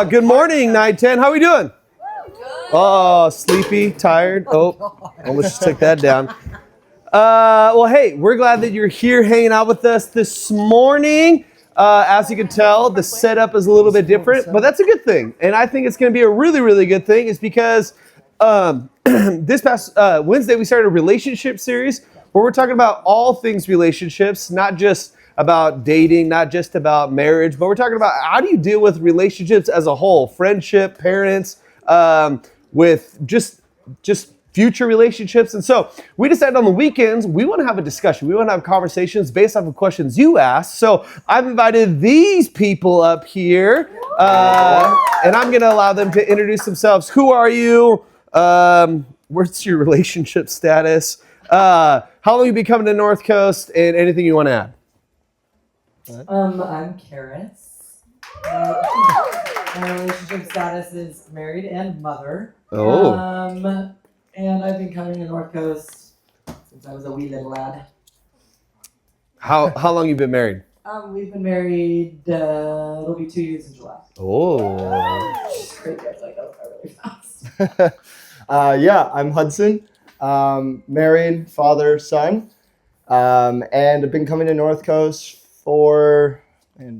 Good morning, NineTen. How are we doing? Oh, sleepy, tired. Oh, almost just took that down. Well, hey, we're glad that you're here hanging out with us this morning. As you can tell, the setup is a little bit different, but that's a good thing. And I think it's going to be a really, really good thing is because this past Wednesday, we started a relationship series where we're talking about all things relationships, not just about dating, not just about marriage, but we're talking about how do you deal with relationships as a whole, friendship, parents, with just future relationships. And so we decided on the weekends, we want to have a discussion. We want to have conversations based off of questions you asked. So I've invited these people up here, and I'm going to allow them to introduce themselves. Who are you? What's your relationship status? How long have you been coming to North Coast, and anything you want to add? I'm Karis. My relationship status is married and mother. Oh. And I've been coming to North Coast since I was a wee little lad. How long you been married? We've been married, it'll be 2 years in July. Oh. It's crazy, I feel like that went really fast. Yeah, I'm Hudson, married, father, son, and I've been coming to North Coast for a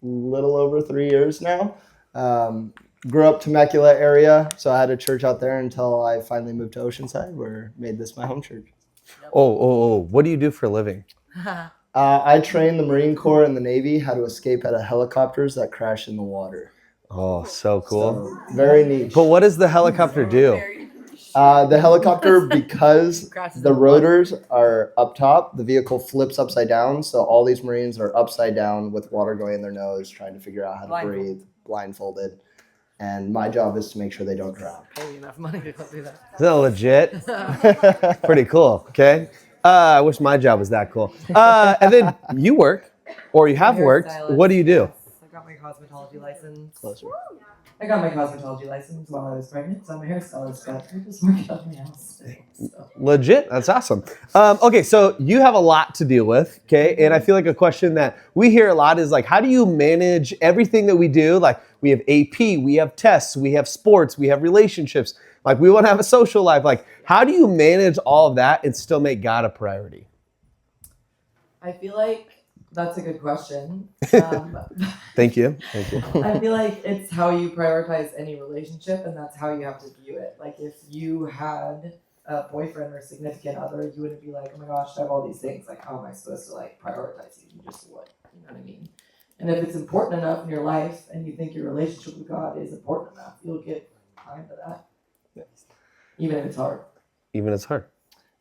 little over 3 years now. Grew up Temecula area, so I had a church out there until I finally moved to Oceanside, where I made this my home church. Oh. What do you do for a living? I trained the Marine Corps and the Navy how to escape out of helicopters that crash in the water. Oh, so cool. So, very niche. But what does the helicopter do? The helicopter, because the rotors are up top, the vehicle flips upside down. So all these Marines are upside down with water going in their nose, trying to figure out how to breathe, blindfolded. And my job is to make sure they don't drown. Pay enough money to go do that. Is that legit? Pretty cool. Okay. I wish my job was that cool. And then you work, or you have worked. What do you do? I got my cosmetology license. Closer. I got my cosmetology license while I was pregnant, so I'm a hairstylist, but I just work out of my house. So. Legit. That's awesome. Okay, so you have a lot to deal with, okay? And I feel like a question that we hear a lot is like, how do you manage everything that we do? Like, we have AP, we have tests, we have sports, we have relationships. Like, we want to have a social life. Like, how do you manage all of that and still make God a priority? I feel like that's a good question. Thank you. I feel like it's how you prioritize any relationship, and that's how you have to view it. Like, if you had a boyfriend or significant other, you wouldn't be like, oh my gosh, I have all these things. Like, how am I supposed to like prioritize you? You just would. You know what I mean? And if it's important enough in your life, and you think your relationship with God is important enough, you'll get time for that. Even if it's hard.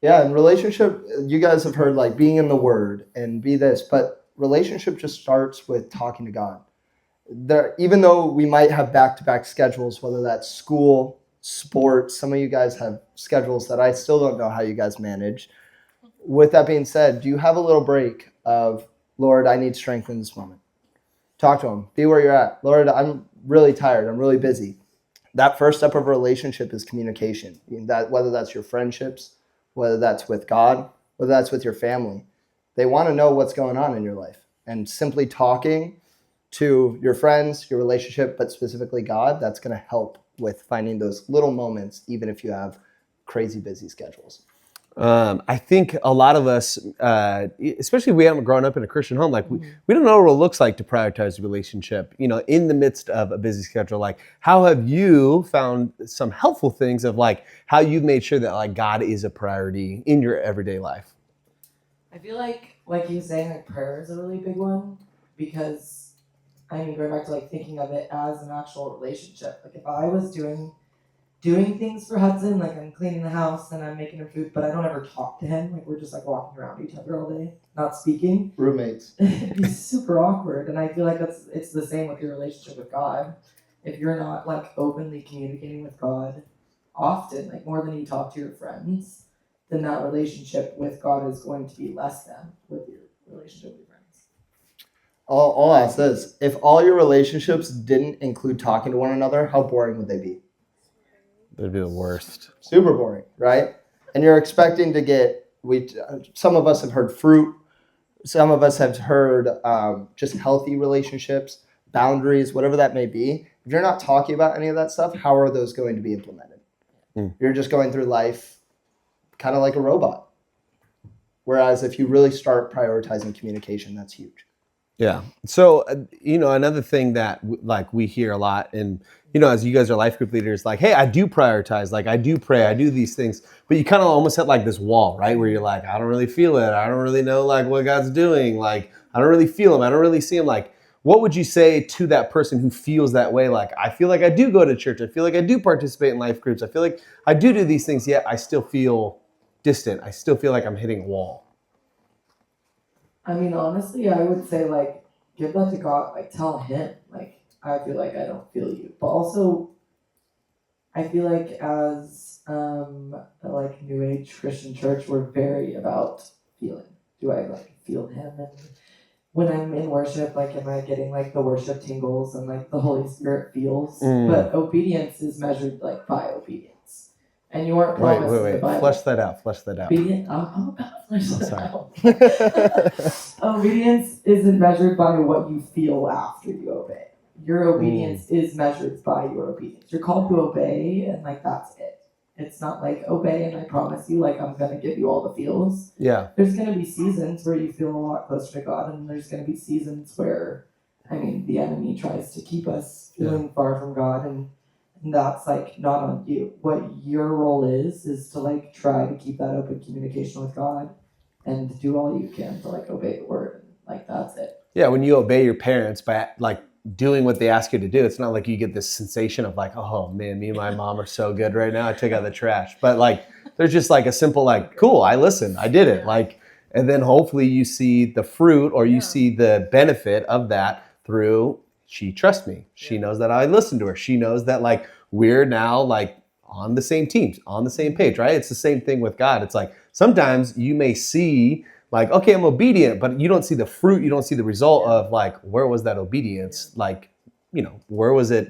Yeah, in relationship, you guys have heard like being in the Word and be this, but relationship just starts with talking to God. Even though we might have back-to-back schedules, whether that's school, sports, some of you guys have schedules that I still don't know how you guys manage. With that being said, do you have a little break of, Lord, I need strength in this moment? Talk to him. Be where you're at. Lord, I'm really tired. I'm really busy. That first step of a relationship is communication. That whether that's your friendships, whether that's with God, whether that's with your family. They want to know what's going on in your life. And simply talking to your friends, your relationship, but specifically God, that's going to help with finding those little moments, even if you have crazy busy schedules. I think a lot of us, especially if we haven't grown up in a Christian home, like we don't know what it looks like to prioritize a relationship, in the midst of a busy schedule. Like, how have you found some helpful things of like how you've made sure that like God is a priority in your everyday life? I feel like you were saying, like prayer is a really big one, because going back to like thinking of it as an actual relationship. Like, if I was doing things for Hudson, like I'm cleaning the house and I'm making him food, but I don't ever talk to him. Like, we're just like walking around each other all day, not speaking. Roommates. It'd be super awkward. And I feel like it's the same with your relationship with God. If you're not like openly communicating with God often, like more than you talk to your friends, then that relationship with God is going to be less than with your relationship with your friends. I'll ask this. If all your relationships didn't include talking to one another, how boring would they be? That'd be the worst. Super boring, right? And you're expecting to get, some of us have heard fruit. Some of us have heard just healthy relationships. boundaries, whatever that may be, if you're not talking about any of that stuff, how are those going to be implemented? You're just going through life kind of like a robot. Whereas if you really start prioritizing communication, that's huge. Yeah. So, another thing that like we hear a lot, and, as you guys are life group leaders, like, hey, I do prioritize, like I do pray, I do these things, but you kind of almost hit like this wall, right? Where you're like, I don't really feel it. I don't really know like what God's doing. Like, I don't really feel him. I don't really see him. Like, what would you say to that person who feels that way? Like, I feel like I do go to church. I feel like I do participate in life groups. I feel like I do these things, yet I still feel distant. I still feel like I'm hitting a wall. I mean, honestly, I would say, like, give that to God. Like, tell him, like, I feel like I don't feel you. But also, I feel like as, like, New Age Christian church, we're very about feeling. Do I, like, feel him? And when I'm in worship, like, am I getting, like, the worship tingles and, like, the Holy Spirit feels? But obedience is measured, like, by obedience. And you aren't promised in the Bible. Flesh that out. Obedience, I'm about to flesh that out. Obedience isn't measured by what you feel after you obey. Your obedience is measured by your obedience. You're called to obey, and like that's it. It's not like obey and I promise you, like I'm gonna give you all the feels. Yeah. There's gonna be seasons where you feel a lot closer to God, and there's gonna be seasons where, the enemy tries to keep us feeling far from God, and that's like not on you. What your role is to like try to keep that open communication with God and do all you can to like obey the word. Like that's it. Yeah, when you obey your parents by like doing what they ask you to do, it's not like you get this sensation of like, oh man, me and my mom are so good right now. I took out the trash. But like there's just like a simple like, cool, I listened, I did it. Like, and then hopefully you see the fruit or you see the benefit of that through she trusts me. She knows that I listened to her. She knows that like we're now like on the same teams, on the same page, right? It's the same thing with God. It's like sometimes you may see like, okay, I'm obedient, but you don't see the fruit. You don't see the result of like, where was that obedience? Like, where was it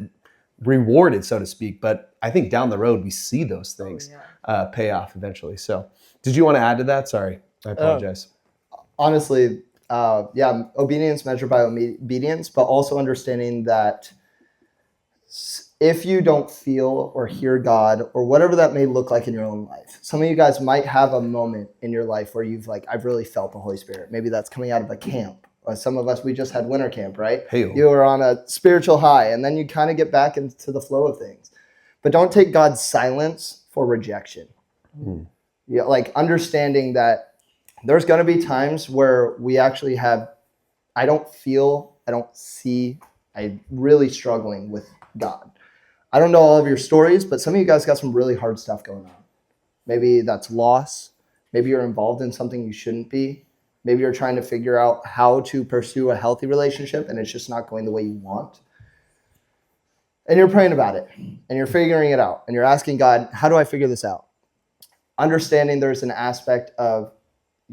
rewarded, so to speak? But I think down the road, we see those things pay off eventually. So did you want to add to that? Sorry, I apologize. Honestly, obedience measured by obedience, but also understanding that if you don't feel or hear God or whatever that may look like in your own life, some of you guys might have a moment in your life where you've like, I've really felt the Holy Spirit. Maybe that's coming out of a camp. Or some of us, we just had winter camp, right? Hey-o. You were on a spiritual high and then you kind of get back into the flow of things. But don't take God's silence for rejection. Yeah, like understanding that there's going to be times where we actually have, I don't see, I'm really struggling with God. I don't know all of your stories, but some of you guys got some really hard stuff going on. Maybe that's loss. Maybe you're involved in something you shouldn't be. Maybe you're trying to figure out how to pursue a healthy relationship and it's just not going the way you want. And you're praying about it and you're figuring it out and you're asking God, how do I figure this out? Understanding there's an aspect of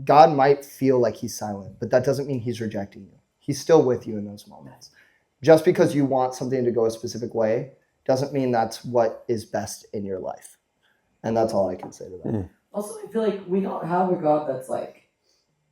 God might feel like he's silent, but that doesn't mean he's rejecting you. He's still with you in those moments. Just because you want something to go a specific way doesn't mean that's what is best in your life. And that's all I can say to that. Also, I feel like we don't have a God that's like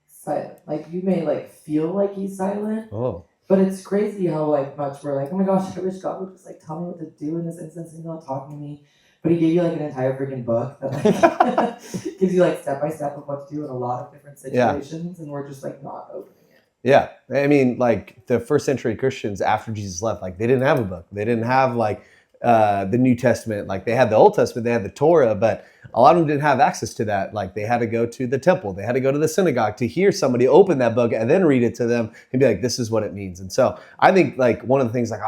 silent. Like you may like feel like he's silent, but it's crazy how like much we're like, oh my gosh, I wish God would just like tell me what to do in this instance and he's not talking to me. But he gave you like an entire freaking book that like gives you like step by step of what to do in a lot of different situations, and we're just like not opening it. Yeah, I mean, like the first century Christians after Jesus left, like they didn't have a book. They didn't have like the New Testament. Like they had the Old Testament, they had the Torah, but a lot of them didn't have access to that. Like they had to go to the temple, they had to go to the synagogue to hear somebody open that book and then read it to them and be like, this is what it means. And so I think like one of the things like,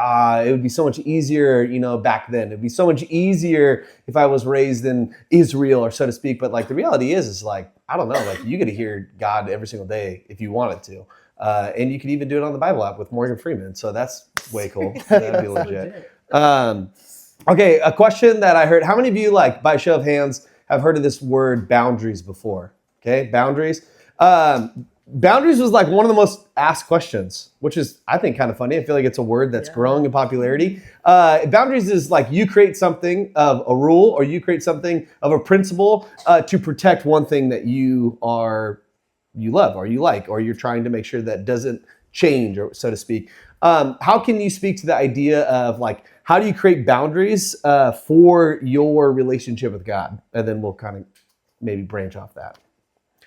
it would be so much easier, back then. It'd be so much easier if I was raised in Israel or so to speak. But like the reality is like, I don't know, like you get to hear God every single day if you wanted to. And you could even do it on the Bible app with Morgan Freeman. So that's way cool. That'd be legit. Okay, a question that I heard. How many of you, like by show of hands, have heard of this word boundaries before? Okay, boundaries. Boundaries was like one of the most asked questions, which is, I think, kind of funny. I feel like it's a word that's growing in popularity. Boundaries is like you create something of a rule or you create something of a principle to protect one thing that you love or you like, or you're trying to make sure that doesn't change, or so to speak. How can you speak to the idea of like, how do you create boundaries for your relationship with God? And then we'll kind of maybe branch off that.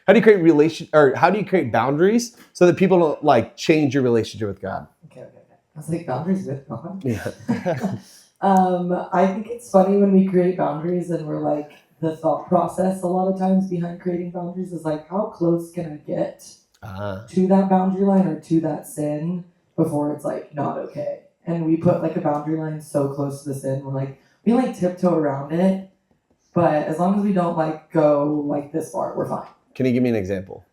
How do you create boundaries so that people don't like change your relationship with God? Okay. I was like, boundaries with God? Yeah. I think it's funny when we create boundaries and we're like, the thought process a lot of times behind creating boundaries is like, how close can I get to that boundary line or to that sin before it's like not okay? And we put like a boundary line so close to the sin, we like tiptoe around it, but as long as we don't like go like this far, we're fine. Can you give me an example?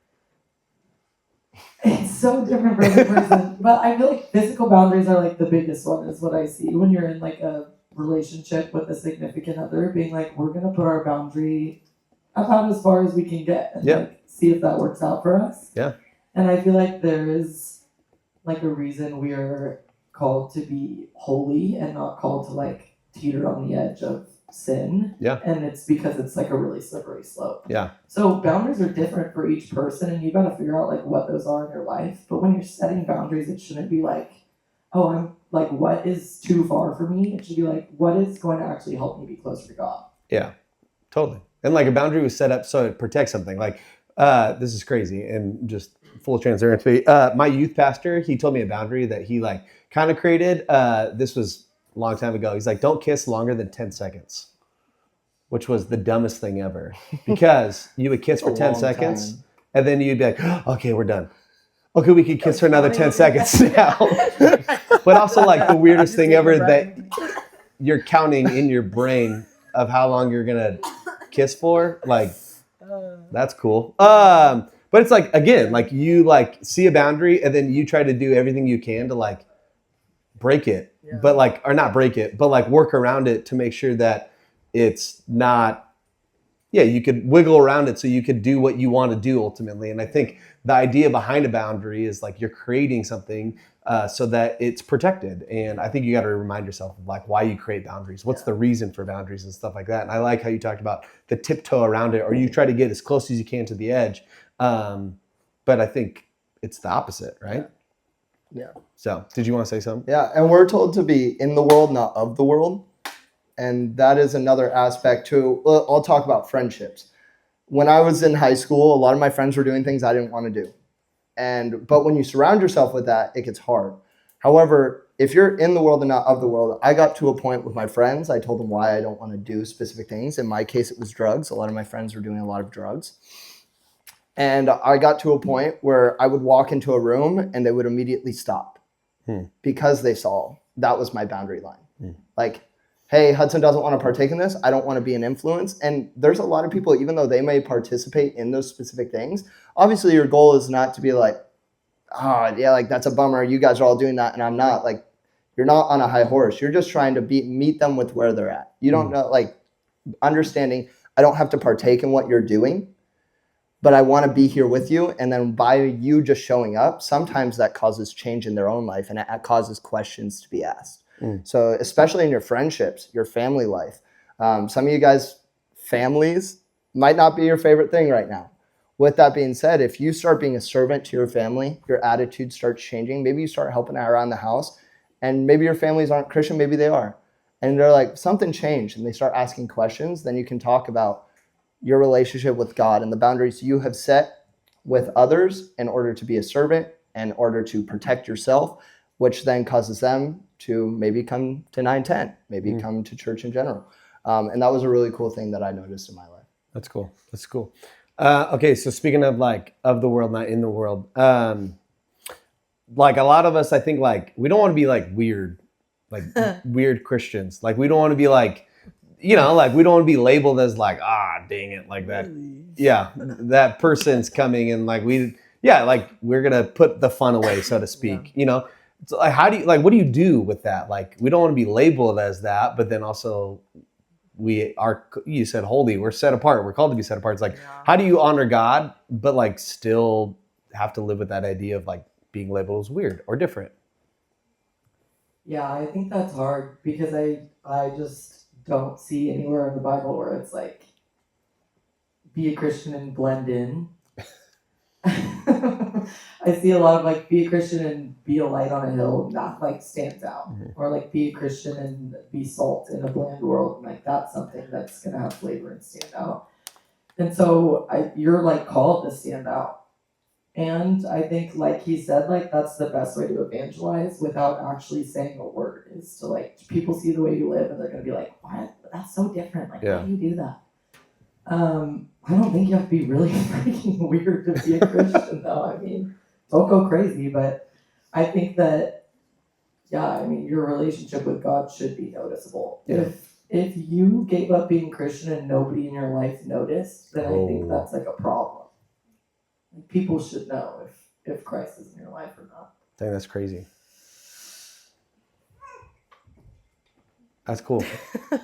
It's so different for every person, but I feel like physical boundaries are like the biggest one is what I see when you're in like a relationship with a significant other, being like, we're gonna put our boundary about as far as we can get and like see if that works out for us. Yeah. And I feel like there is like a reason we are called to be holy and not called to like teeter on the edge of sin. Yeah. And it's because it's like a really slippery slope. Yeah. So boundaries are different for each person, and you got to figure out like what those are in your life. But when you're setting boundaries, it shouldn't be like, oh, I'm like, what is too far for me? It should be like, what is going to actually help me be closer to God? Yeah, totally. And like a boundary was set up so it protects something. Like this is crazy and just full transparency. My youth pastor, he told me a boundary that he like kind of created. This was a long time ago. He's like, don't kiss longer than 10 seconds, which was the dumbest thing ever, because you would kiss for 10 seconds and then you'd be like, okay, we're done. Okay, we could kiss for another 10 seconds now. But also like the weirdest thing ever that you're counting in your brain of how long you're gonna kiss for. Like, that's cool. But it's like, again, like you like see a boundary and then you try to do everything you can to like break it, but like, or not break it, but like work around it to make sure that it's not, you could wiggle around it so you could do what you want to do ultimately. And I think the idea behind a boundary is like you're creating something so that it's protected. And I think you got to remind yourself of like why you create boundaries. What's the reason for boundaries and stuff like that. And I like how you talked about the tiptoe around it, or you try to get as close as you can to the edge. But I think it's the opposite, right? Yeah. So did you want to say something? Yeah. And we're told to be in the world, not of the world. And that is another aspect too. I'll talk about friendships. When I was in high school, a lot of my friends were doing things I didn't want to do. But when you surround yourself with that, it gets hard. However, if you're in the world and not of the world, I got to a point with my friends. I told them why I don't want to do specific things. In my case, it was drugs. A lot of my friends were doing a lot of drugs. And I got to a point where I would walk into a room and they would immediately stop because they saw that was my boundary line. Like, hey, Hudson doesn't want to partake in this. I don't want to be an influence. And there's a lot of people, even though they may participate in those specific things, obviously your goal is not to be like, like that's a bummer. You guys are all doing that and I'm not. Like, you're not on a high horse. You're just trying to meet them with where they're at. You don't know, like understanding, I don't have to partake in what you're doing, but I want to be here with you. And then by you just showing up, sometimes that causes change in their own life and it causes questions to be asked. So especially in your friendships, your family life, some of you guys' families might not be your favorite thing right now. With that being said, if you start being a servant to your family, your attitude starts changing. Maybe you start helping out around the house and maybe your families aren't Christian, maybe they are. And they're like, something changed and they start asking questions. Then you can talk about your relationship with God and the boundaries you have set with others in order to be a servant, in order to protect yourself, which then causes them to maybe come to NineTen, maybe come to church in general. And that was a really cool thing that I noticed in my life. That's cool. That's cool. Okay, so speaking of like of the world, not in the world, like a lot of us, I think like we don't want to be like weird Christians. Like we don't want to be like, like we don't want to be labeled as like, dang it, like that. Yeah, that person's coming and like like we're gonna put the fun away, so to speak. So like, what do you do with that? Like, we don't want to be labeled as that, but then also we are, you said holy, we're set apart. We're called to be set apart. It's like, how do you honor God, but like still have to live with that idea of like being labeled as weird or different? Yeah, I think that's hard because I just don't see anywhere in the Bible where it's like, be a Christian and blend in. I see a lot of like be a Christian and be a light on a hill, that like stands out. Or like be a Christian and be salt in a bland world, and like that's something that's gonna have flavor and stand out. And so you're like called to stand out. And I think, like he said, like that's the best way to evangelize without actually saying a word, is to like people see the way you live and they're gonna be like, what? That's so different. Like, how do you do that? I don't think you have to be really freaking weird to be a Christian, though. I mean, don't go crazy, but I think that, yeah, I mean, your relationship with God should be noticeable. Yeah. If you gave up being Christian and nobody in your life noticed, then I think that's like a problem. People should know if Christ is in your life or not. I think that's crazy. That's cool.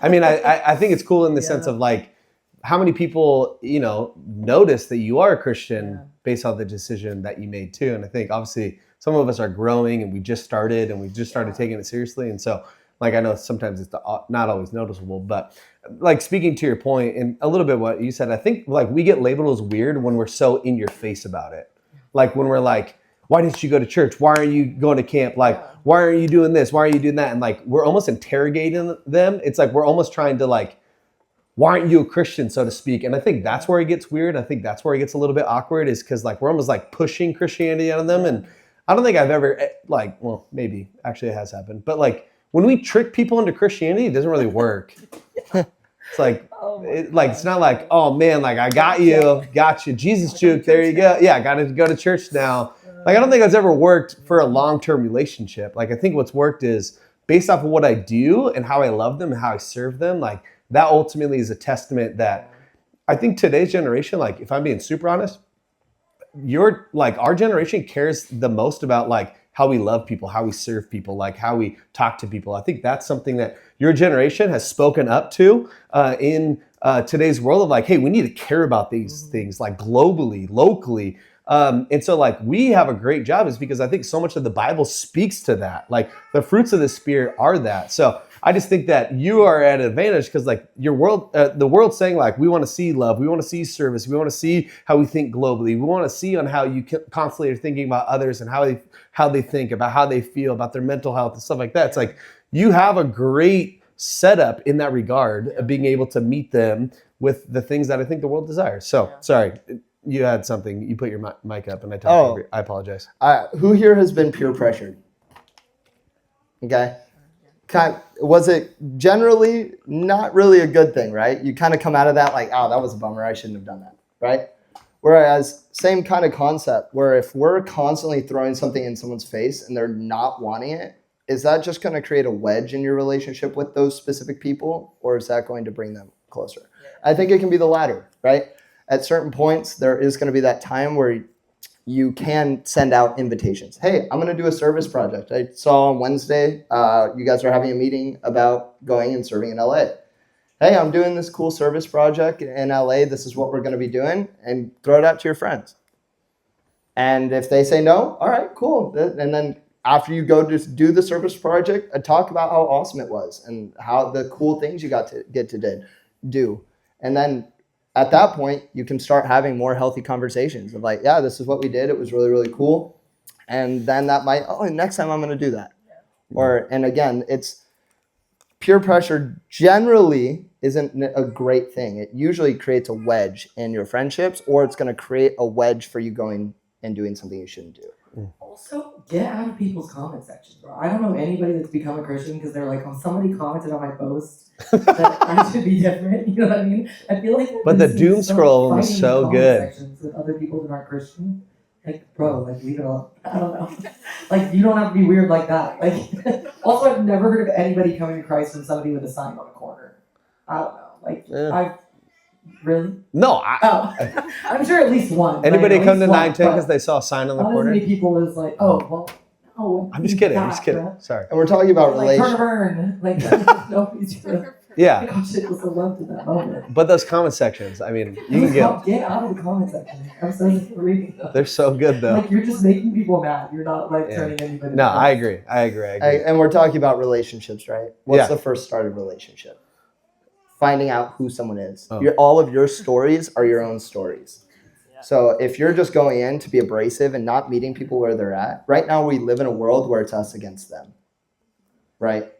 I mean, I think it's cool in the sense of like, how many people, notice that you are a Christian based on the decision that you made too. And I think obviously some of us are growing and we just started taking it seriously. And so like, I know sometimes it's not always noticeable, but like speaking to your point and a little bit what you said, I think like we get labeled as weird when we're so in your face about it. Like when we're like, why didn't you go to church? Why aren't you going to camp? Like, why aren't you doing this? Why are you doing that? And like, we're almost interrogating them. It's like, we're almost trying to like, why aren't you a Christian, so to speak? And I think that's where it gets weird. I think that's where it gets a little bit awkward, is because like we're almost like pushing Christianity out of them. And I don't think I've ever like, well, maybe actually it has happened, but like when we trick people into Christianity, it doesn't really work. It's like, it's not like, oh man, like I got you, Jesus juke, there you go. Yeah, I got to go to church now. Like I don't think that's ever worked for a long-term relationship. Like I think what's worked is based off of what I do and how I love them and how I serve them. Like that ultimately is a testament that I think today's generation, like if I'm being super honest, our generation cares the most about like how we love people, how we serve people, like how we talk to people. I think that's something that your generation has spoken up to in today's world of like, hey, we need to care about these things like globally, locally. And so like we have a great job is because I think so much of the Bible speaks to that. Like the fruits of the Spirit are that. So I just think that you are at an advantage because like your world, the world's saying like, we want to see love. We want to see service. We want to see how we think globally. We want to see on how you constantly are thinking about others and how they think, about how they feel, about their mental health and stuff like that. It's like you have a great setup in that regard of being able to meet them with the things that I think the world desires. So sorry. You had something. You put your mic up, and I talked over. I apologize. Who here has been peer pressured? Okay. Was it generally not really a good thing, right? You kind of come out of that like, oh, that was a bummer. I shouldn't have done that, right? Whereas same kind of concept where if we're constantly throwing something in someone's face and they're not wanting it, is that just going to create a wedge in your relationship with those specific people, or is that going to bring them closer? I think it can be the latter, right? At certain points, there is going to be that time where you can send out invitations. Hey, I'm going to do a service project. I saw on Wednesday, you guys are having a meeting about going and serving in LA. Hey, I'm doing this cool service project in LA. This is what we're going to be doing, and throw it out to your friends. And if they say no, all right, cool. And then after you go to do the service project, talk about how awesome it was and how the cool things you got to get to do. And then at that point, you can start having more healthy conversations of like, yeah, this is what we did. It was really, really cool. And then that might, next time I'm going to do that. Yeah. And again, it's peer pressure generally isn't a great thing. It usually creates a wedge in your friendships, or it's going to create a wedge for you going and doing something you shouldn't do. Also, get out of people's comment sections, bro. I don't know anybody that's become a Christian because they're like, oh, somebody commented on my post that I should be different. You know what I mean? I feel like, but the doom scroll was so good. Sections with other people that aren't Christian, like, bro, like leave it alone. I don't know. Like, you don't have to be weird like that. Like, also, I've never heard of anybody coming to Christ from somebody with a sign on the corner. I don't know. Like, Really? No, I'm sure at least one. Anybody come to NineTen because they saw a sign on the corner? Not as many people is like, oh, well, no. I'm just kidding. Sorry. And we're talking about relationships. Turn. Like, nobody's really. Yeah. Gosh, it was so loved in that moment. But those comment sections, I mean, you can get out of the comment section. I'm so just reading them. They're so good, though. Like, you're just making people mad. You're not like turning anybody. No, I agree. And we're talking about relationships, right? What's the first start of a relationship? Finding out who someone is. All of your stories are your own stories. So if you're just going in to be abrasive and not meeting people where they're at, right now we live in a world where it's us against them, right?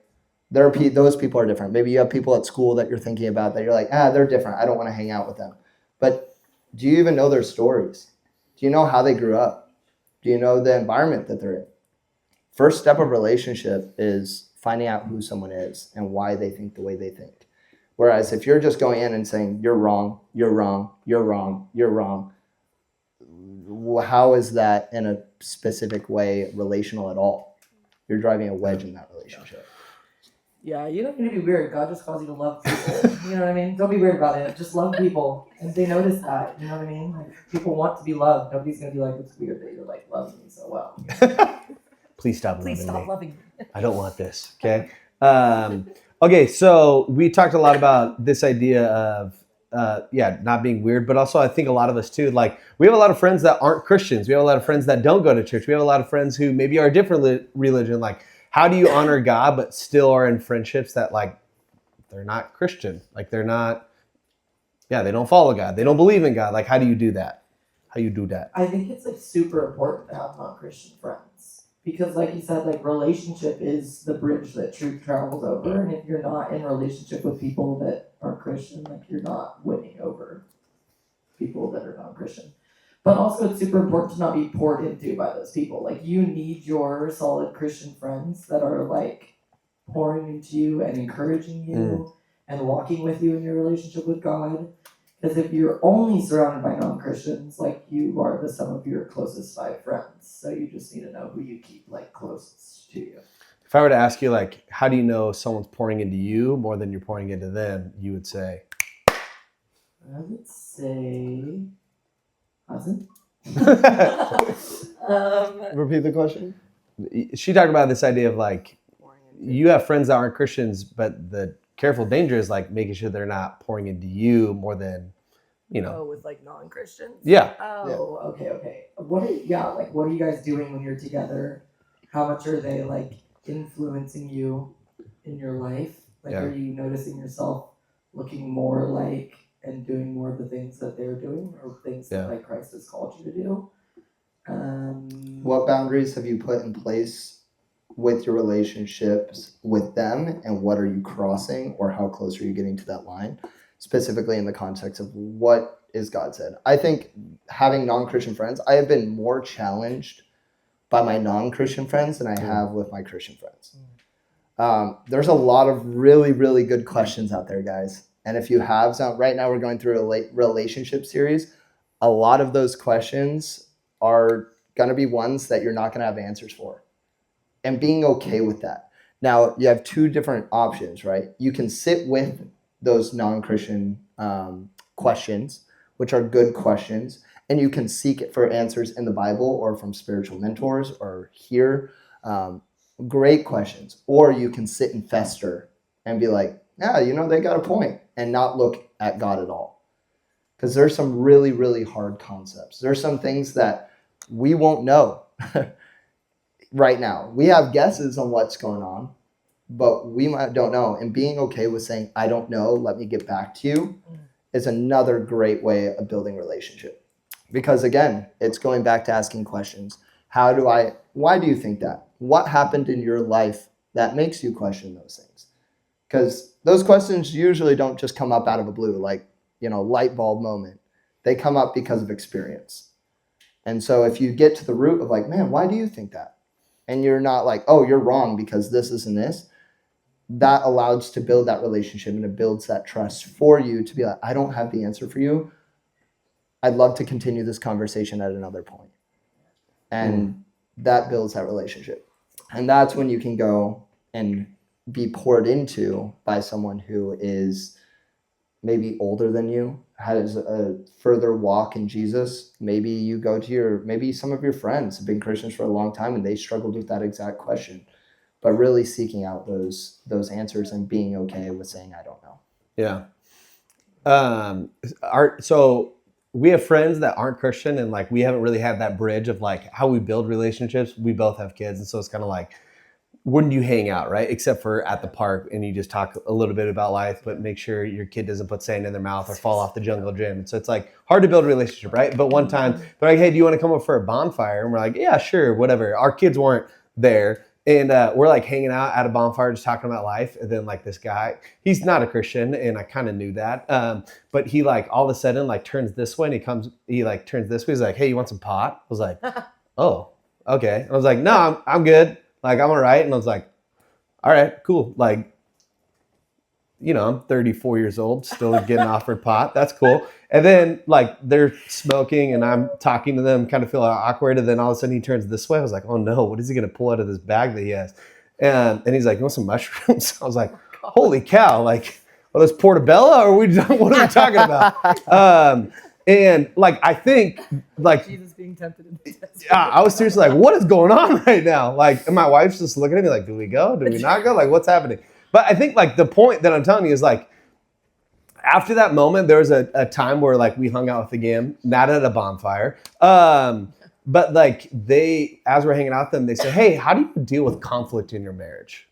Those people are different. Maybe you have people at school that you're thinking about that you're like, they're different. I don't want to hang out with them. But do you even know their stories? Do you know how they grew up? Do you know the environment that they're in? First step of relationship is finding out who someone is and why they think the way they think. Whereas if you're just going in and saying, you're wrong, you're wrong, you're wrong, you're wrong, how is that in a specific way relational at all? You're driving a wedge in that relationship. Yeah, you don't need to be weird. God just calls you to love people. You know what I mean? Don't be weird about it. Just love people. And they notice that. You know what I mean? Like, people want to be loved. Nobody's going to be like, it's weird that you're like loving me so well. Please stop Please loving stop me. loving me. I don't want this. Okay. Okay. So we talked a lot about this idea of, not being weird, but also I think a lot of us too, like we have a lot of friends that aren't Christians. We have a lot of friends that don't go to church. We have a lot of friends who maybe are a different religion. Like, how do you honor God, but still are in friendships that like, they're not Christian. Like they don't follow God. They don't believe in God. Like, how do you do that? How you do that? I think it's like super important to have non-Christian friends. Because like you said, like relationship is the bridge that truth travels over. And if you're not in relationship with people that are Christian, like you're not winning over people that are non-Christian. But also it's super important to not be poured into by those people. Like you need your solid Christian friends that are like pouring into you and encouraging you and walking with you in your relationship with God. Because if you're only surrounded by non-Christians, like you are the sum of your closest 5 friends. So you just need to know who you keep like closest to you. If I were to ask you, like, how do you know someone's pouring into you more than you're pouring into them? You would say, I would say, husband. Repeat the question. She talked about this idea of like, you have friends that aren't Christians, but the careful danger is like making sure they're not pouring into you more than, with like non-Christians? Yeah. Oh, yeah. Okay. What are you guys doing when you're together? How much are they like influencing you in your life? Like, are you noticing yourself looking more like and doing more of the things that they're doing or things that like Christ has called you to do? What boundaries have you put in place with your relationships with them, and what are you crossing, or how close are you getting to that line, specifically in the context of what is God said? I think having non-Christian friends, I have been more challenged by my non-Christian friends than I have with my Christian friends. There's a lot of really, really good questions out there, guys. And if you have some, right now we're going through a relationship series. A lot of those questions are going to be ones that you're not going to have answers for. And being okay with that. Now, you have 2 different options, right? You can sit with those non-Christian questions, which are good questions, and you can seek it for answers in the Bible or from spiritual mentors or hear great questions. Or you can sit and fester and be like, they got a point, and not look at God at all. Because there's some really, really hard concepts. There's some things that we won't know. Right now, we have guesses on what's going on, but we don't know. And being okay with saying, I don't know, let me get back to you, is another great way of building relationship. Because again, it's going back to asking questions. Why do you think that? What happened in your life that makes you question those things? Because those questions usually don't just come up out of the blue, like, light bulb moment. They come up because of experience. And so if you get to the root of like, man, why do you think that? And you're not like, oh, you're wrong because this and this, that allows to build that relationship, and it builds that trust for you to be like, I don't have the answer for you. I'd love to continue this conversation at another point. And that builds that relationship. And that's when you can go and be poured into by someone who is maybe older than you, has a further walk in Jesus. Maybe you go to maybe some of your friends have been Christians for a long time and they struggled with that exact question, but really seeking out those answers and being okay with saying, I don't know. Yeah. So we have friends that aren't Christian, and like, we haven't really had that bridge of like how we build relationships. We both have kids. And so it's kind of like, when you hang out, right? Except for at the park and you just talk a little bit about life, but make sure your kid doesn't put sand in their mouth or fall off the jungle gym. And so it's like hard to build a relationship, right? But one time they're like, hey, do you want to come over for a bonfire? And we're like, yeah, sure, whatever. Our kids weren't there. And we're like hanging out at a bonfire, just talking about life. And then like this guy, he's not a Christian, and I kind of knew that. But he like all of a sudden like turns this way, and he like turns this way. He's like, hey, you want some pot? I was like, oh, okay. And I was like, no, I'm good. Like, I'm all right. And I was like, all right, cool. Like, you know, I'm 34 years old, still getting offered pot. That's cool. And then like they're smoking and I'm talking to them, kind of feel awkward. And then all of a sudden he turns this way. I was like, oh no, what is he going to pull out of this bag that he has? And he's like, you want some mushrooms? I was like, holy cow. Like, are those portobello or what are we talking about? And like, I think like, Jesus being tempted in the desert. yeah, I was seriously like, what is going on right now? Like, and my wife's just looking at me like, do we go? Do we not go? Like, what's happening? But I think like the point that I'm telling you is like, after that moment, there was a time where like we hung out with the gang, not at a bonfire. But like as we're hanging out with them, they said, hey, how do you deal with conflict in your marriage?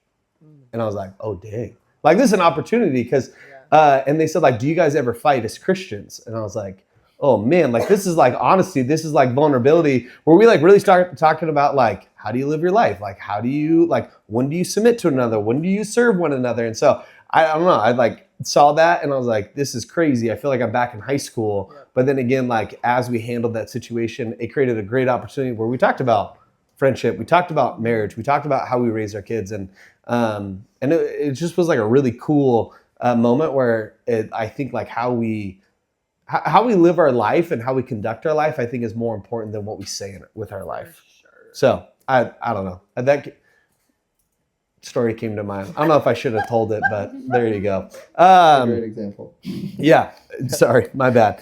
And I was like, oh, dang. Like, this is an opportunity because, and they said like, do you guys ever fight as Christians? And I was like, oh man, like this is like honesty. This is like vulnerability where we like really start talking about like, how do you live your life? Like, how do you like, when do you submit to another? When do you serve one another? And so I don't know. I like saw that and I was like, this is crazy. I feel like I'm back in high school. But then again, like as we handled that situation, it created a great opportunity where we talked about friendship. We talked about marriage. We talked about how we raise our kids. And it just was like a really cool moment where I think like how we live our life and how we conduct our life, I think is more important than what we say with our life. Sure. So I don't know. That story came to mind. I don't know if I should have told it, but there you go. Great example. Yeah. Sorry, my bad.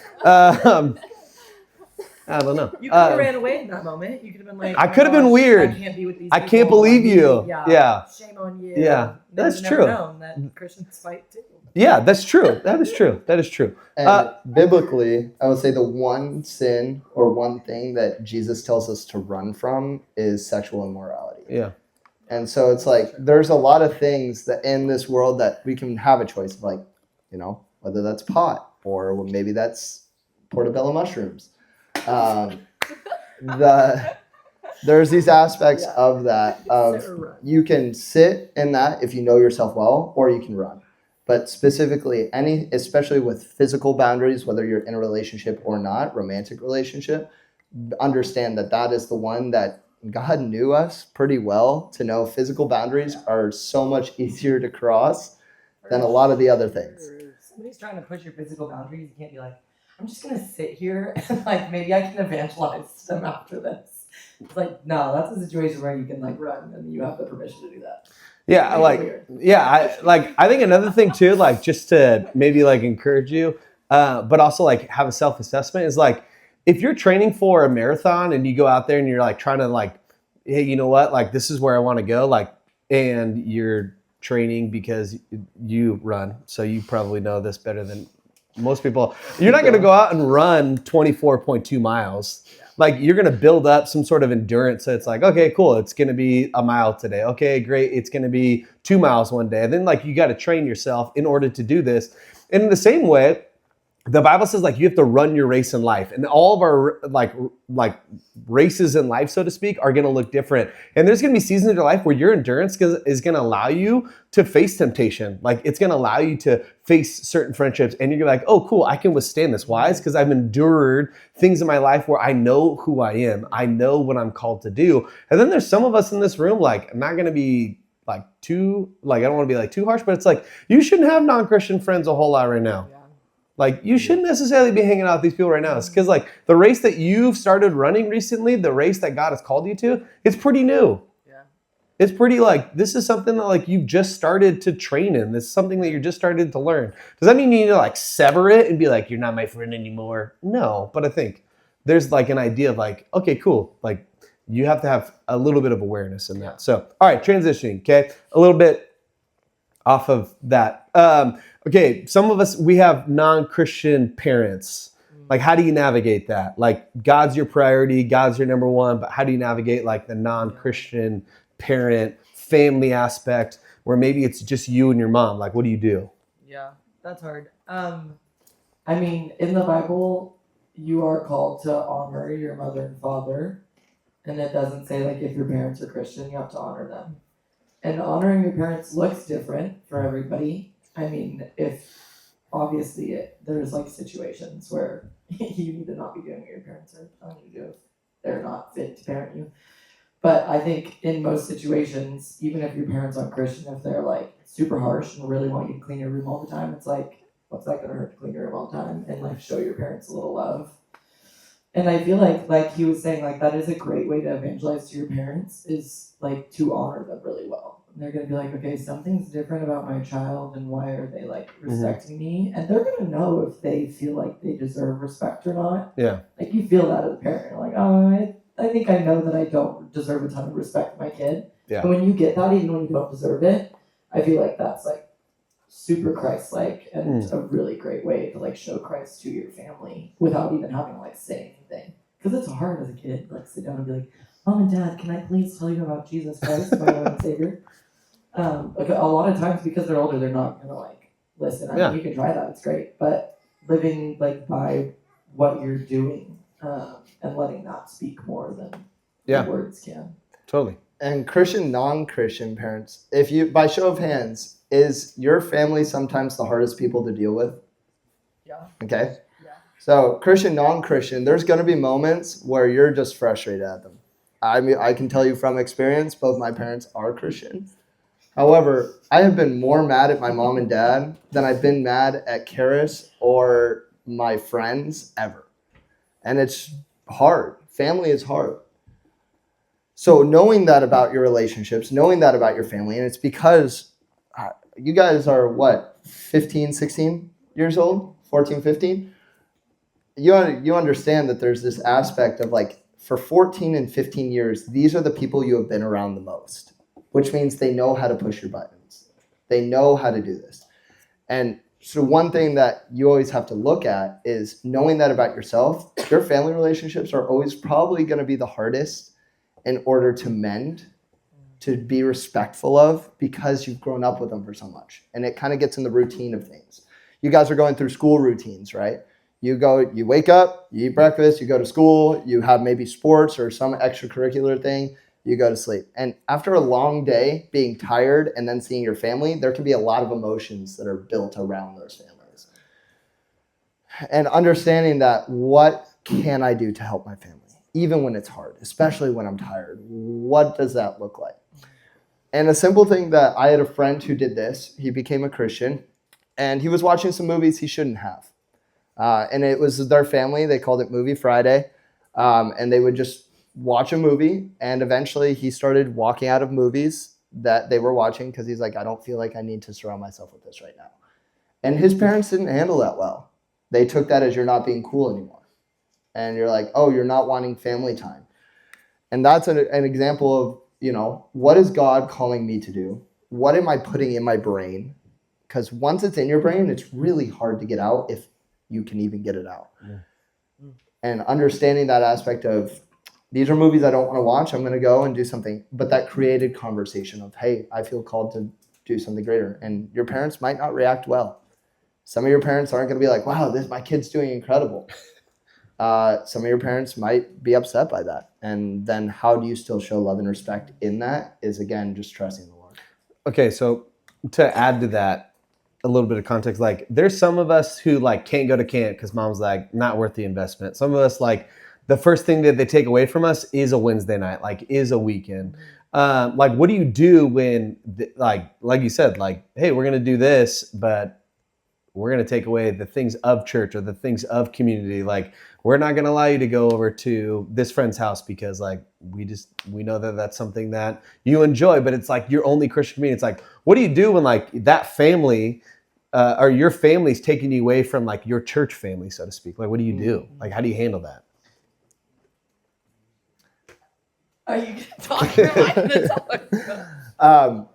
I don't know. You could have ran away in that moment. You could have been like, I could have been weird. I can't be with these I people. can't believe you. Yeah. Shame on you. Yeah. That's true. Known that Christians fight too. Yeah, that's true. That is true. That is true. And biblically, I would say the one sin or one thing that Jesus tells us to run from is sexual immorality. Yeah. And so it's like there's a lot of things that in this world that we can have a choice of, like, you know, whether that's pot or maybe that's portobello mushrooms. There's these aspects of that of you can sit in that if you know yourself well, or you can run. But specifically, especially with physical boundaries, whether you're in a relationship or not, romantic relationship, understand that is the one that God knew us pretty well to know physical boundaries are so much easier to cross than a lot of the other things. Somebody's trying to push your physical boundaries. You can't be like, I'm just going to sit here and like maybe I can evangelize them after this. It's like, no, that's a situation where you can like run and you have the permission to do that. Yeah, I think another thing too, like just to maybe like encourage you, but also like have a self-assessment is like, if you're training for a marathon and you go out there and you're like trying to like, hey, you know what, like this is where I want to go, like, and you're training because you run, so you probably know this better than most people. You're not going to go out and run 24.2 miles. Like you're going to build up some sort of endurance. So it's like, okay, cool. It's going to be a mile today. Okay, great. It's going to be 2 miles one day. And then like, you got to train yourself in order to do this. And in the same way, the Bible says like you have to run your race in life, and all of our like races in life, so to speak, are going to look different. And there's going to be seasons of your life where your endurance is going to allow you to face temptation. Like it's going to allow you to face certain friendships, and you're like, oh, cool, I can withstand this. Why? It's because I've endured things in my life where I know who I am. I know what I'm called to do. And then there's some of us in this room, like I'm not going to be like too, like I don't want to be like too harsh, but it's like you shouldn't have non-Christian friends a whole lot right now. Like you shouldn't necessarily be hanging out with these people right now. It's because like the race that you've started running recently, the race that God has called you to, it's pretty new. Yeah. It's pretty like, this is something that like you've just started to train in. This is something that you're just started to learn. Does that mean you need to like sever it and be like, you're not my friend anymore? No, but I think there's like an idea of like, okay, cool. Like you have to have a little bit of awareness in that. So, all right, transitioning, okay? A little bit off of that. Okay, some of us, we have non-Christian parents. Like, how do you navigate that? Like, God's your priority, God's your number one, but how do you navigate like the non-Christian parent family aspect where maybe it's just you and your mom? Like, what do you do? Yeah, that's hard. I mean, in the Bible, you are called to honor your mother and father, and it doesn't say like if your parents are Christian, you have to honor them. And honoring your parents looks different for everybody. I mean, if obviously there's like situations where you need to not be doing what your parents are telling you to do if they're not fit to parent you. But I think in most situations, even if your parents aren't Christian, if they're like super harsh and really want you to clean your room all the time, it's like, what's that gonna hurt to clean your room all the time and like show your parents a little love? And I feel like he was saying, like that is a great way to evangelize to your parents is like to honor them really well. And they're gonna be like, okay, something's different about my child, and why are they like respecting me? And they're gonna know if they feel like they deserve respect or not. Yeah. Like you feel that as a parent, you're like, oh, I think I know that I don't deserve a ton of respect from my kid. Yeah. And when you get that, even when you don't deserve it, I feel like that's like super Christ-like and a really great way to like show Christ to your family without even having to like say anything. Because it's hard as a kid, like sit down and be like, Mom and Dad, can I please tell you about Jesus Christ, my Lord and Savior? Like a lot of times because they're older, they're not gonna like listen. I mean, you can try that; it's great. But living like by what you're doing and letting that speak more than the words can. Totally. And Christian, non-Christian parents, if you, by show of hands, is your family sometimes the hardest people to deal with? Yeah. Okay. Yeah. So Christian, non-Christian, there's going to be moments where you're just frustrated at them. I mean, I can tell you from experience, both my parents are Christian. However, I have been more mad at my mom and dad than I've been mad at Karis or my friends ever. And it's hard. Family is hard. So knowing that about your relationships, knowing that about your family, and it's because you guys are what, 15, 16 years old, 14, 15? You understand that there's this aspect of like, for 14 and 15 years, these are the people you have been around the most, which means they know how to push your buttons. They know how to do this. And so one thing that you always have to look at is knowing that about yourself. Your family relationships are always probably going to be the hardest in order to mend, to be respectful of, because you've grown up with them for so much. And it kind of gets in the routine of things. You guys are going through school routines, right? You wake up, you eat breakfast, you go to school, you have maybe sports or some extracurricular thing, you go to sleep. And after a long day, being tired and then seeing your family, there can be a lot of emotions that are built around those families. And understanding that, what can I do to help my family? Even when it's hard, especially when I'm tired, what does that look like? And a simple thing that I had a friend who did this, he became a Christian, and he was watching some movies he shouldn't have. And it was their family, they called it Movie Friday, and they would just watch a movie, and eventually he started walking out of movies that they were watching because he's like, I don't feel like I need to surround myself with this right now. And his parents didn't handle that well. They took that as you're not being cool anymore. And you're like, oh, you're not wanting family time. And that's an example of, what is God calling me to do? What am I putting in my brain? Because once it's in your brain, it's really hard to get out if you can even get it out. Yeah. And understanding that aspect of, these are movies I don't want to watch, I'm going to go and do something. But that created conversation of, hey, I feel called to do something greater. And your parents might not react well. Some of your parents aren't going to be like, wow, my kid's doing incredible. Some of your parents might be upset by that. And then how do you still show love and respect in that is, again, just trusting the Lord. Okay, so to add to that, a little bit of context, like there's some of us who like can't go to camp because mom's like, not worth the investment. Some of us, like the first thing that they take away from us is a Wednesday night, like is a weekend. Like what do you do when like you said, like, hey, we're going to do this, but we're going to take away the things of church or the things of community. Like we're not going to allow you to go over to this friend's house because like we know that that's something that you enjoy, but it's like your only Christian community. It's like, what do you do when like that family or your family's taking you away from like your church family, so to speak? Like, what do you do? Like, how do you handle that? Are you going to talk?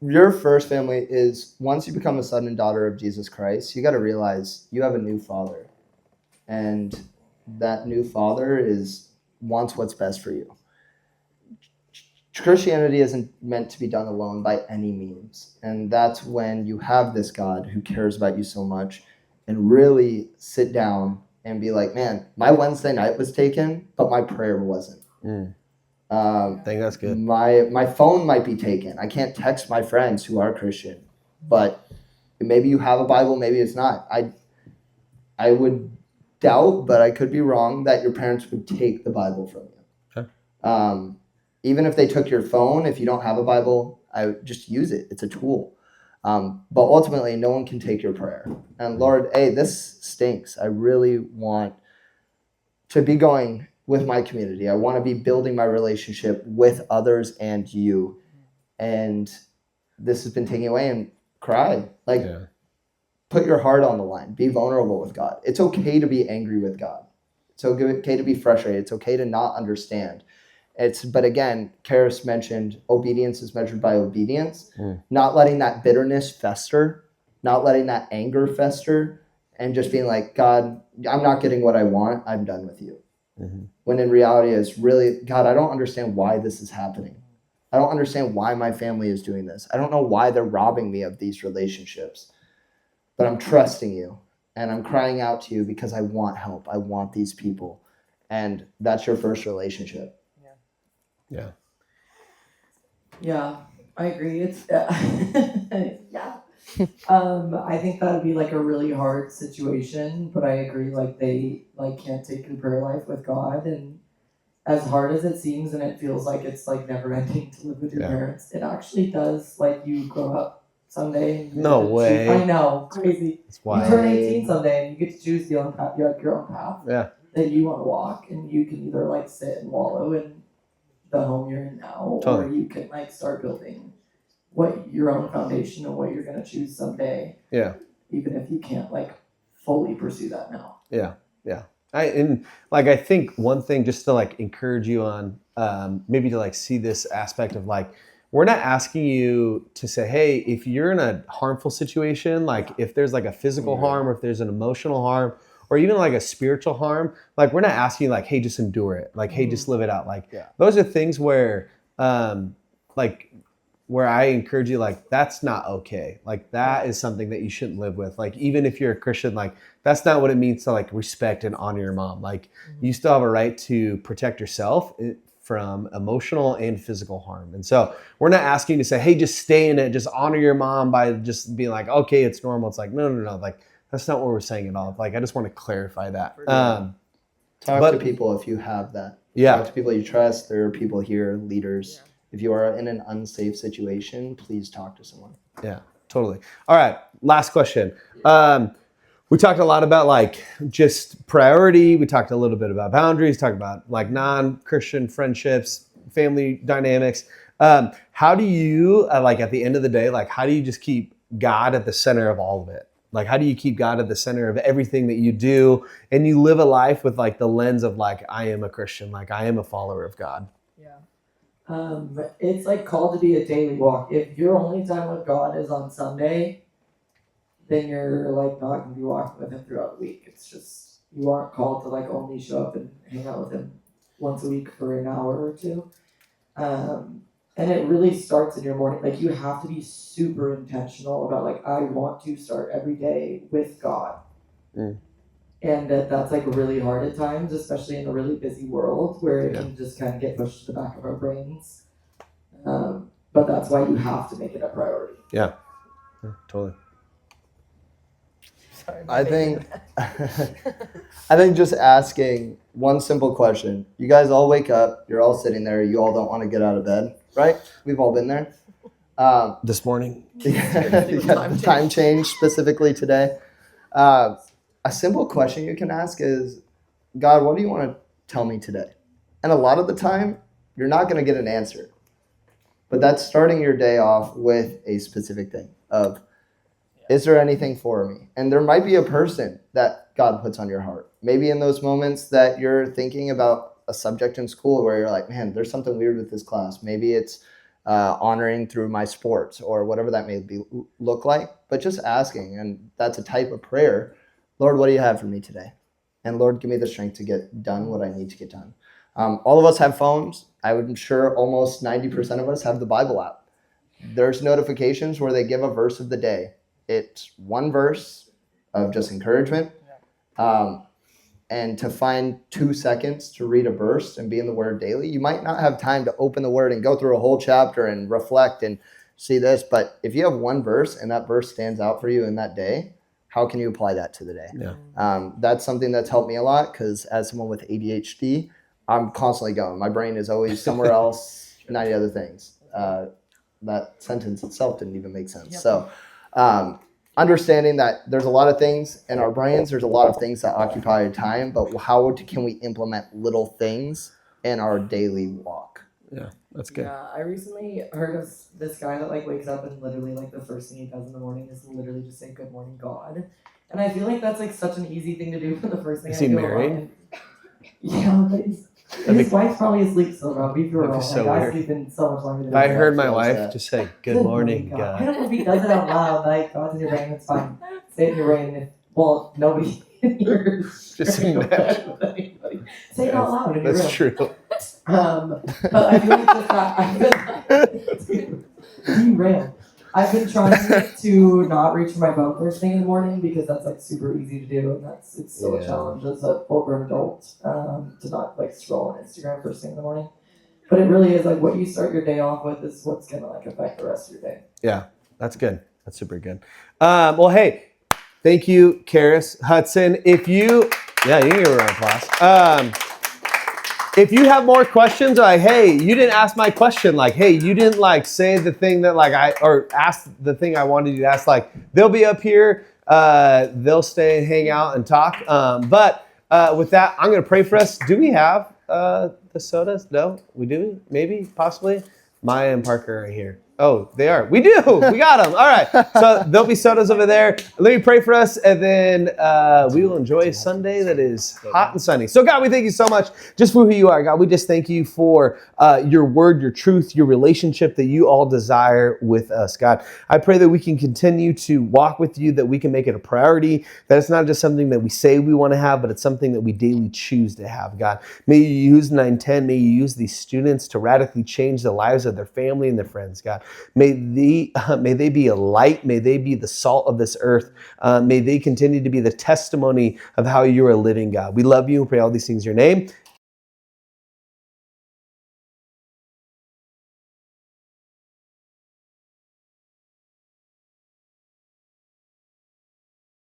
Your first family is, once you become a son and daughter of Jesus Christ, you got to realize you have a new father. And that new father wants what's best for you. Christianity isn't meant to be done alone by any means. And that's when you have this God who cares about you so much and really sit down and be like, man, my Wednesday night was taken, but my prayer wasn't. I think that's good. My phone might be taken. I can't text my friends who are Christian, but maybe you have a Bible, maybe it's not. I would doubt, but I could be wrong, that your parents would take the Bible from you. Okay. Even if they took your phone, if you don't have a Bible, I would just use it. It's a tool. But ultimately, no one can take your prayer. And Lord, hey, this stinks. I really want to be going with my community. I want to be building my relationship with others and you. And this has been taken away, and cry. Like, put your heart on the line. Be vulnerable with God. It's okay to be angry with God. It's okay to be frustrated. It's okay to not understand. But again, Karis mentioned obedience is measured by obedience, not letting that bitterness fester, not letting that anger fester, and just being like, God, I'm not getting what I want. I'm done with you. When in reality, it's really, God, I don't understand why this is happening. I don't understand why my family is doing this. I don't know why they're robbing me of these relationships, but I'm trusting you and I'm crying out to you because I want help. I want these people. And that's your first relationship. Yeah, I agree. It's yeah. I think that would be like a really hard situation, but I agree. Like they like can't take your prayer life with God, and as hard as it seems, and it feels like it's like never ending to live with your parents, it actually does. Like you grow up someday. And No way. I know, crazy. That's wild. You turn 18 someday, and you get to choose your own path, your own path that you want to walk, and you can either like sit and wallow in the home you're in now, or you can like start building what your own foundation and what you're gonna choose someday. Yeah. Even if you can't like fully pursue that now. Yeah. I think one thing just to like encourage you on, maybe to like see this aspect of like, we're not asking you to say, hey, if you're in a harmful situation, like if there's like a physical harm or if there's an emotional harm or even like a spiritual harm, like we're not asking you like, hey, just endure it. Like, hey, just live it out. Like those are things where, where I encourage you, like, that's not okay. Like that is something that you shouldn't live with. Like, even if you're a Christian, like that's not what it means to like respect and honor your mom. Like you still have a right to protect yourself from emotional and physical harm. And so we're not asking you to say, hey, just stay in it, just honor your mom by just being like, okay, it's normal. It's like, no. Like, that's not what we're saying at all. Like, I just want to clarify that. Talk to people if you have that. Talk to people you trust. There are people here, leaders. If you are in an unsafe situation, please talk to someone. Yeah, totally. All right, last question. We talked a lot about like just priority. We talked a little bit about boundaries, talked about like non-Christian friendships, family dynamics. How do you, like at the end of the day, like how do you just keep God at the center of all of it? Like, how do you keep God at the center of everything that you do? And you live a life with like the lens of like, I am a Christian, like I am a follower of God. It's like called to be a daily walk. If your only time with God is on Sunday, then you're like not going to be walking with him throughout the week. It's just, you aren't called to like only show up and hang out with him once a week for an hour or two. And it really starts in your morning. Like you have to be super intentional about like, I want to start every day with God. And that's like really hard at times, especially in a really busy world where it can just kind of get pushed to the back of our brains. But that's why you have to make it a priority. Yeah, totally. Sorry, I think just asking one simple question. You guys all wake up, you're all sitting there, you all don't want to get out of bed, right? We've all been there. This morning. The time change specifically today. A simple question you can ask is, God, what do you want to tell me today? And a lot of the time, you're not going to get an answer. But that's starting your day off with a specific thing of, is there anything for me? And there might be a person that God puts on your heart. Maybe in those moments that you're thinking about a subject in school where you're like, man, there's something weird with this class. Maybe it's honoring through my sports or whatever that may look like. But just asking, and that's a type of prayer. Lord, what do you have for me today? And Lord, give me the strength to get done what I need to get done. All of us have phones. I'm sure almost 90% of us have the Bible app. There's notifications where they give a verse of the day. It's one verse of just encouragement. And to find 2 seconds to read a verse and be in the Word daily, you might not have time to open the Word and go through a whole chapter and reflect and see this. But if you have one verse and that verse stands out for you in that day, how can you apply that to the day? Yeah. That's something that's helped me a lot because as someone with ADHD, I'm constantly going. My brain is always somewhere else, 90 other things. That sentence itself didn't even make sense. Yep. So understanding that there's a lot of things in our brains, there's a lot of things that occupy time, but how can we implement little things in our daily walk? Yeah, that's good. Yeah, I recently heard of this guy that like wakes up and literally like the first thing he does in the morning is literally just say "Good morning, God," and I feel like that's like such an easy thing to do for the first thing. Is he married? Yeah, but his wife's probably asleep still, bro. Be for real. That'd be so like, I weird. sleep in so much longer than If I his heard wife. my wife that. just say, "Good morning, I God." don't know if he does it out loud. Like, God's in your brain, it's fine. Say it in your brain. Well, nobody hears. Just saying that. Say it out loud in your room. That's true. But I feel like just that I've been derailed. I've been trying to not reach for my phone first thing in the morning because that's like super easy to do, and it's still a challenge as a full-grown adult to not like scroll on Instagram first thing in the morning. But it really is like what you start your day off with is what's gonna like affect the rest of your day. Yeah, that's good. That's super good. Well, hey, thank you, Karis Hudson. If you can give her a round of applause. If you have more questions, like, hey, you didn't ask my question, like, hey, you didn't like say the thing that like or ask the thing I wanted you to ask, like, they'll be up here, they'll stay and hang out and talk. But with that, I'm gonna pray for us. Do we have the sodas? No, we do, maybe, possibly. Maya and Parker are here. Oh, they are. We do. We got them. All right. So there'll be sodas over there. Let me pray for us, and then we will enjoy a Sunday that is hot and sunny. So, God, we thank you so much just for who you are. God, we just thank you for your word, your truth, your relationship that you all desire with us. God, I pray that we can continue to walk with you, that we can make it a priority, that it's not just something that we say we want to have, but it's something that we daily choose to have. God, may you use NineTen, may you use these students to radically change the lives of their family and their friends, God. May they be a light. May they be the salt of this earth. May they continue to be the testimony of how you are living, God. We love you and pray all these things in your name.